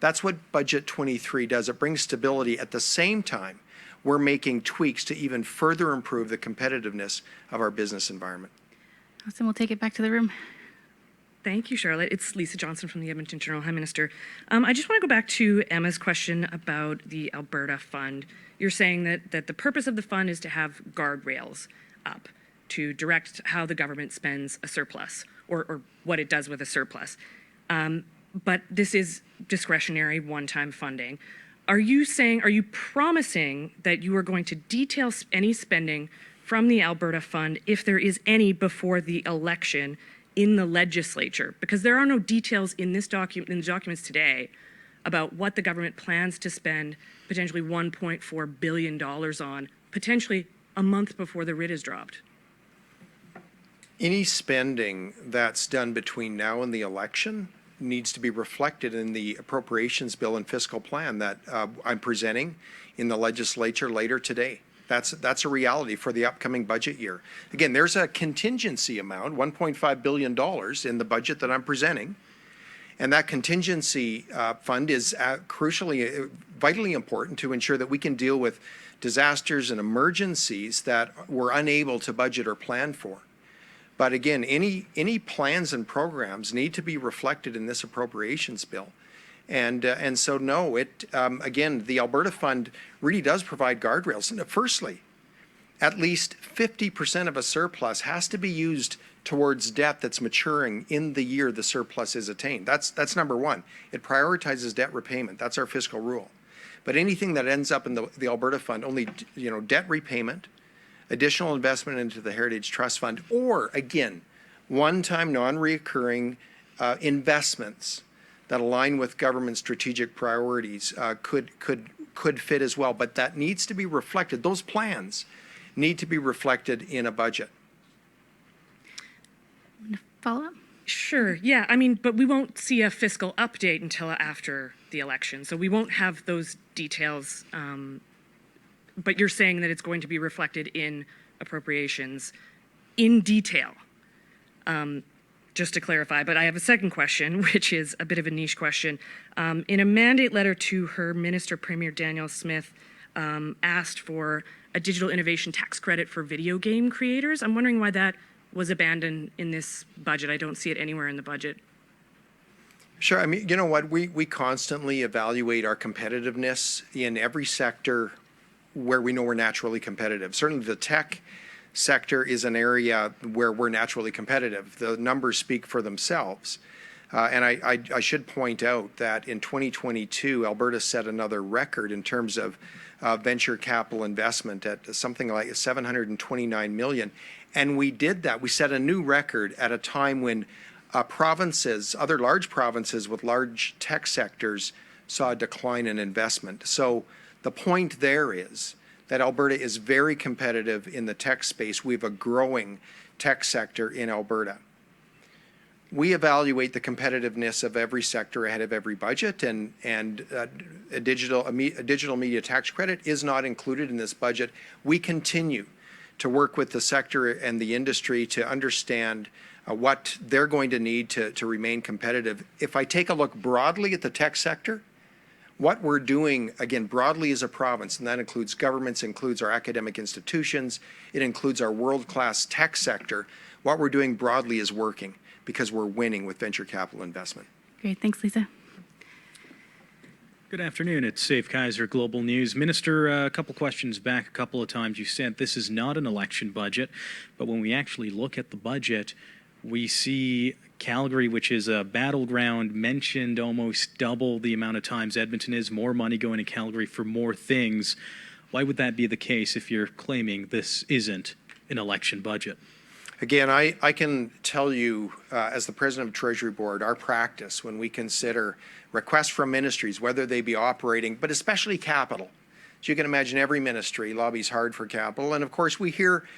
That's what Budget 23 does. It brings stability. At the same time, we're making tweaks to even further improve the competitiveness of our business environment. Awesome. We'll take it back to the room. Thank you, Charlotte. It's Lisa Johnson from the Edmonton Journal. Hi, Minister. I just want to go back to Emma's question about the Alberta Fund. You're saying that the purpose of the fund is to have guardrails up. to direct how the government spends a surplus or what it does with a surplus. But this is discretionary one-time funding. Are you promising that you are going to detail any spending from the Alberta Fund, if there is any, before the election in the legislature? Because there are no details in this document, in the documents today, about what the government plans to spend potentially $1.4 billion on, potentially a month before the writ is dropped. Any spending that's done between now and the election needs to be reflected in the appropriations bill and fiscal plan that I'm presenting in the legislature later today. That's a reality for the upcoming budget year. Again, there's a contingency amount, $1.5 billion in the budget that I'm presenting. And that contingency fund is crucially, vitally important to ensure that we can deal with disasters and emergencies that we're unable to budget or plan for. But again, any plans and programs need to be reflected in this appropriations bill. And so no, again, the Alberta Fund really does provide guardrails. And firstly, at least 50% of a surplus has to be used towards debt that's maturing in the year the surplus is attained. That's number one. It prioritizes debt repayment. That's our fiscal rule. But anything that ends up in the Alberta Fund, only debt repayment, additional investment into the Heritage Trust Fund, or again, one-time non-reoccurring investments that align with government strategic priorities could fit as well. But that needs to be reflected. Those plans need to be reflected in a budget. Follow up? Sure, yeah, I mean, but we won't see a fiscal update until after the election, so we won't have those details. But you're saying that it's going to be reflected in appropriations in detail. Just to clarify, but I have a second question, which is a bit of a niche question. In a mandate letter to her minister, Premier Danielle Smith, asked for a digital innovation tax credit for video game creators. I'm wondering why that was abandoned in this budget. I don't see it anywhere in the budget. Sure. I mean, you know what? We constantly evaluate our competitiveness in every sector where we know we're naturally competitive. Certainly the tech sector is an area where we're naturally competitive. The numbers speak for themselves. And I should point out that in 2022, Alberta set another record in terms of venture capital investment at something like $729 million. And we did that. We set a new record at a time when provinces, other large provinces with large tech sectors, saw a decline in investment. So the point there is that Alberta is very competitive in the tech space. We have a growing tech sector in Alberta. We evaluate the competitiveness of every sector ahead of every budget, and a digital media tax credit is not included in this budget. We continue to work with the sector and the industry to understand what they're going to need to remain competitive. If I take a look broadly at the tech sector, what we're doing, again, broadly as a province, and that includes governments, includes our academic institutions, it includes our world-class tech sector, what we're doing broadly is working because we're winning with venture capital investment. Great. Thanks, Lisa. Good afternoon. It's Safe Kaiser Global News. Minister, a couple questions back. A couple of times you said this is not an election budget, but when we actually look at the budget, we see Calgary, which is a battleground, mentioned almost double the amount of times Edmonton is, more money going to Calgary for more things. Why would that be the case if you're claiming this isn't an election budget? Again, I can tell you, as the President of Treasury Board, our practice when we consider requests from ministries, whether they be operating, but especially capital. As you can imagine, every ministry lobbies hard for capital. And of course, we hear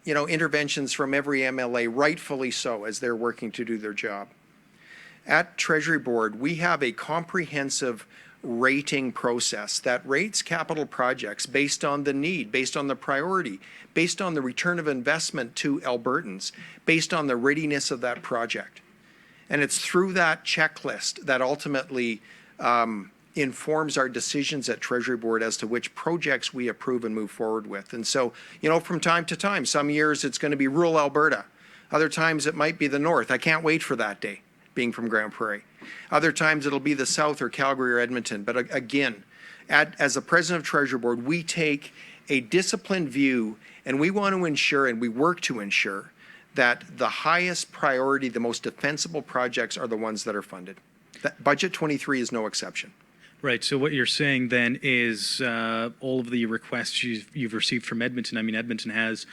interventions from every MLA, rightfully so, as they're working to do their job. At Treasury Board, we have a comprehensive rating process that rates capital projects based on the need, based on the priority, based on the return of investment to Albertans, based on the readiness of that project. And it's through that checklist that ultimately informs our decisions at Treasury Board as to which projects we approve and move forward with. And so, from time to time, some years it's going to be rural Alberta. Other times it might be the north. I can't wait for that day, being from Grand Prairie. Other times it'll be the south or Calgary or Edmonton. But again, as the President of Treasury Board, we take a disciplined view And we want to ensure, and we work to ensure, that the highest priority, the most defensible projects are the ones that are funded. That Budget 23 is no exception. Right. So what you're saying then is all of the requests you've received from Edmonton. I mean, Edmonton has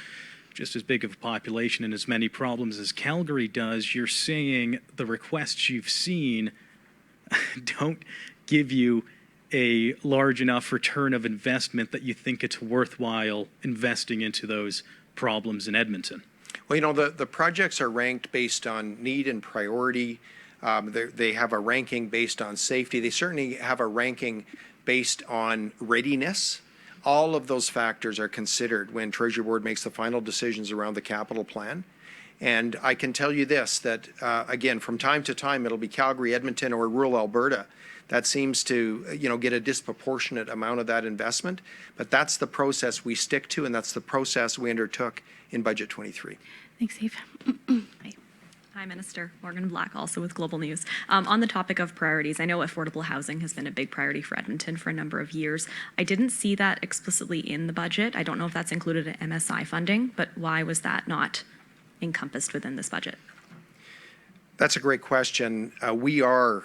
just as big of a population and as many problems as Calgary does. You're saying the requests you've seen don't give you a large enough return of investment that you think it's worthwhile investing into those problems in Edmonton. Well, you know, the projects are ranked based on need and priority. They have a ranking based on safety. They certainly have a ranking based on readiness. All of those factors are considered when Treasury Board makes the final decisions around the capital plan. And I can tell you this, that again, from time to time, it'll be Calgary, Edmonton, or rural Alberta that seems to, get a disproportionate amount of that investment. But that's the process we stick to, and that's the process we undertook in Budget 23. Thanks, Steve. Hi, Minister. Morgan Black, also with Global News. On the topic of priorities, I know affordable housing has been a big priority for Edmonton for a number of years. I didn't see that explicitly in the budget. I don't know if that's included in MSI funding, but why was that not encompassed within this budget? That's a great question. We are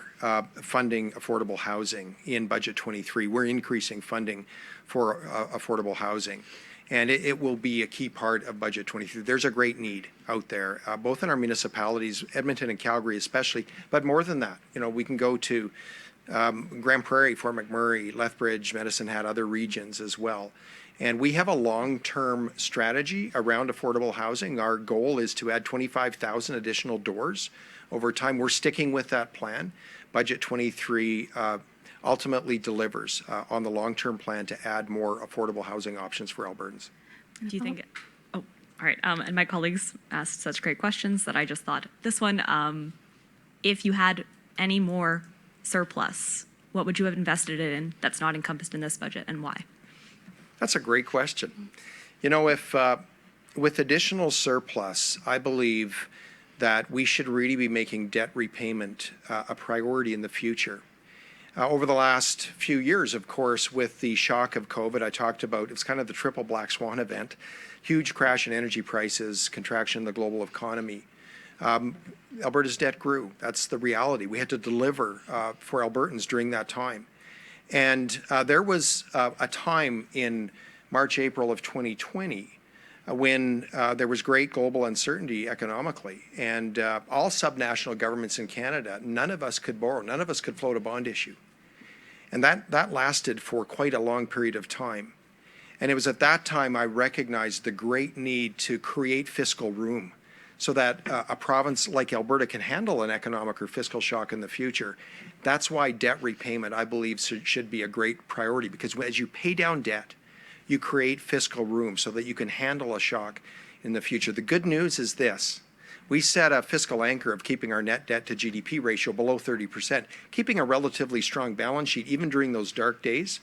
funding affordable housing in Budget 23. We're increasing funding for affordable housing. And it will be a key part of Budget 23. There's a great need out there, both in our municipalities, Edmonton and Calgary especially, but more than that. We can go to Grand Prairie, Fort McMurray, Lethbridge, Medicine Hat, other regions as well. And we have a long-term strategy around affordable housing. Our goal is to add 25,000 additional doors over time. We're sticking with that plan. Budget 23 ultimately delivers on the long-term plan to add more affordable housing options for Albertans. Do you think? Oh, all right. And my colleagues asked such great questions that I just thought this one. If you had any more surplus, what would you have invested it in that's not encompassed in this budget, and why? That's a great question. If with additional surplus, I believe that we should really be making debt repayment a priority in the future. Over the last few years, of course, with the shock of COVID, I talked about it's kind of the triple black swan event, huge crash in energy prices, contraction in the global economy. Alberta's debt grew. That's the reality. We had to deliver for Albertans during that time. And there was a time in March, April of 2020 when there was great global uncertainty economically. And all subnational governments in Canada, none of us could borrow. None of us could float a bond issue. And that lasted for quite a long period of time. And it was at that time I recognized the great need to create fiscal room so that a province like Alberta can handle an economic or fiscal shock in the future. That's why debt repayment, I believe, should be a great priority, because as you pay down debt, you create fiscal room so that you can handle a shock in the future. The good news is this. We set a fiscal anchor of keeping our net debt to GDP ratio below 30%, keeping a relatively strong balance sheet even during those dark days.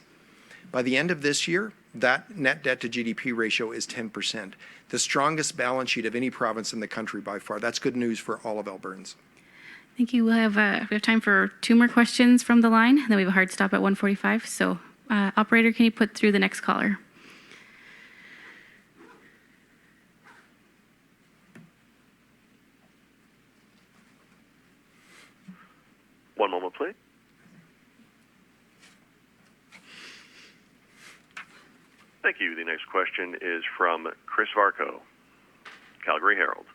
By the end of this year, that net debt to GDP ratio is 10%, the strongest balance sheet of any province in the country by far. That's good news for all of Albertans. Thank you. We have time for 2 more questions from the line, and then we have a hard stop at 1:45. So, operator, can you put through the next caller? One moment, please. Thank you. The next question is from Chris Varco, Calgary Herald.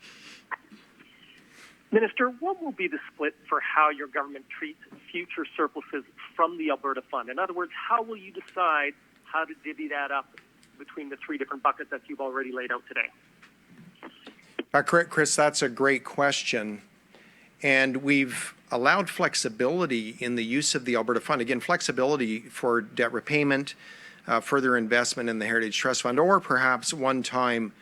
Minister, what will be the split for how your government treats future surpluses from the Alberta Fund? In other words, how will you decide how to divvy that up between the 3 different buckets that you've already laid out today? Chris, that's a great question. And we've allowed flexibility in the use of the Alberta Fund. Again, flexibility for debt repayment, further investment in the Heritage Trust Fund, or perhaps one-time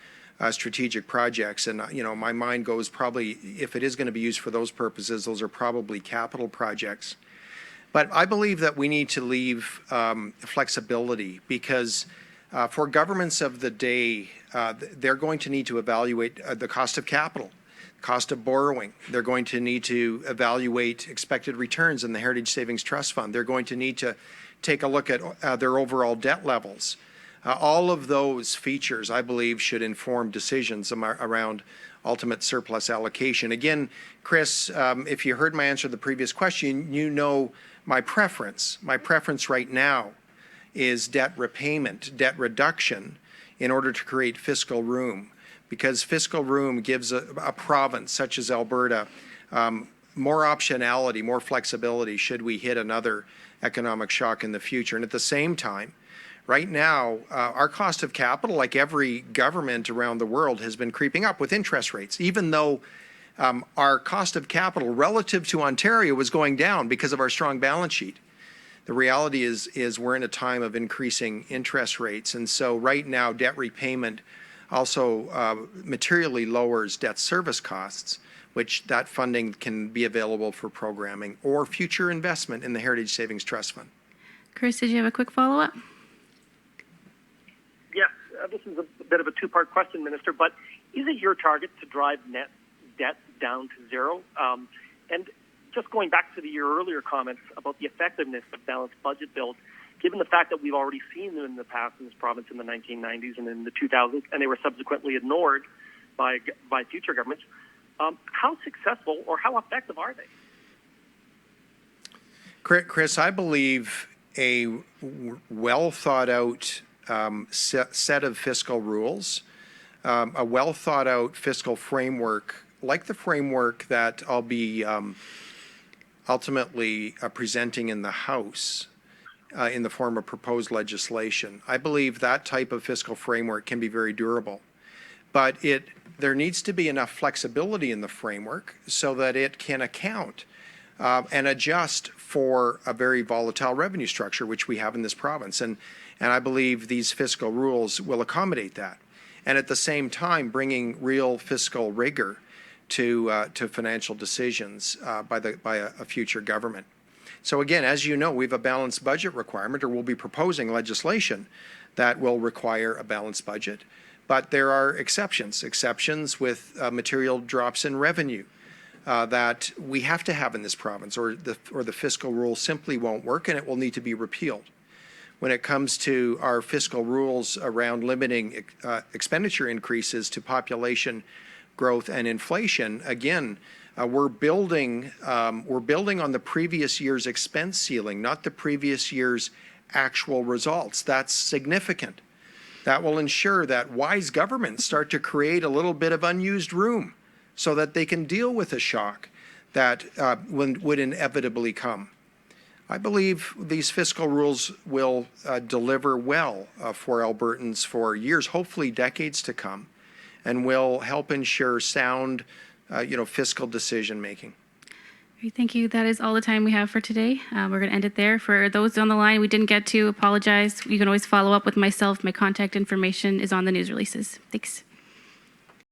strategic projects. And, my mind goes probably, if it is going to be used for those purposes, those are probably capital projects. But I believe that we need to leave flexibility because for governments of the day, they're going to need to evaluate the cost of capital, cost of borrowing. They're going to need to evaluate expected returns in the Heritage Savings Trust Fund. They're going to need to take a look at their overall debt levels. All of those features, I believe, should inform decisions around ultimate surplus allocation. Again, Chris, if you heard my answer to the previous question, you know my preference. My preference right now is debt repayment, debt reduction, in order to create fiscal room, because fiscal room gives a province such as Alberta more optionality, more flexibility should we hit another economic shock in the future. And at the same time, right now, our cost of capital, like every government around the world, has been creeping up with interest rates, even though our cost of capital relative to Ontario was going down because of our strong balance sheet. The reality is we're in a time of increasing interest rates. And so right now, debt repayment also materially lowers debt service costs, which that funding can be available for programming or future investment in the Heritage Savings Trust Fund. Chris, did you have a quick follow-up? Yes, this is a bit of a two-part question, Minister, but is it your target to drive net debt down to zero? And just going back to your earlier comments about the effectiveness of balanced budget build, given the fact that we've already seen them in the past in this province in the 1990s and in the 2000s, and they were subsequently ignored by future governments, how successful or how effective are they? Chris, I believe a well thought out set of fiscal rules, a well thought out fiscal framework, like the framework that I'll be ultimately presenting in the House in the form of proposed legislation. I believe that type of fiscal framework can be very durable, but there needs to be enough flexibility in the framework so that it can account and adjust for a very volatile revenue structure, which we have in this province. And I believe these fiscal rules will accommodate that. And at the same time, bringing real fiscal rigor to financial decisions by a future government. So again, as you know, we have a balanced budget requirement, or we'll be proposing legislation that will require a balanced budget. But there are exceptions with material drops in revenue that we have to have in this province, or the fiscal rule simply won't work, and it will need to be repealed. When it comes to our fiscal rules around limiting expenditure increases to population growth and inflation, again, we're building on the previous year's expense ceiling, not the previous year's actual results. That's significant. That will ensure that wise governments start to create a little bit of unused room so that they can deal with a shock that would inevitably come. I believe these fiscal rules will deliver well for Albertans for years, hopefully decades to come, and will help ensure sound, fiscal decision making. Great, thank you. That is all the time we have for today. We're going to end it there. For those on the line we didn't get to, apologize. You can always follow up with myself. My contact information is on the news releases. Thanks.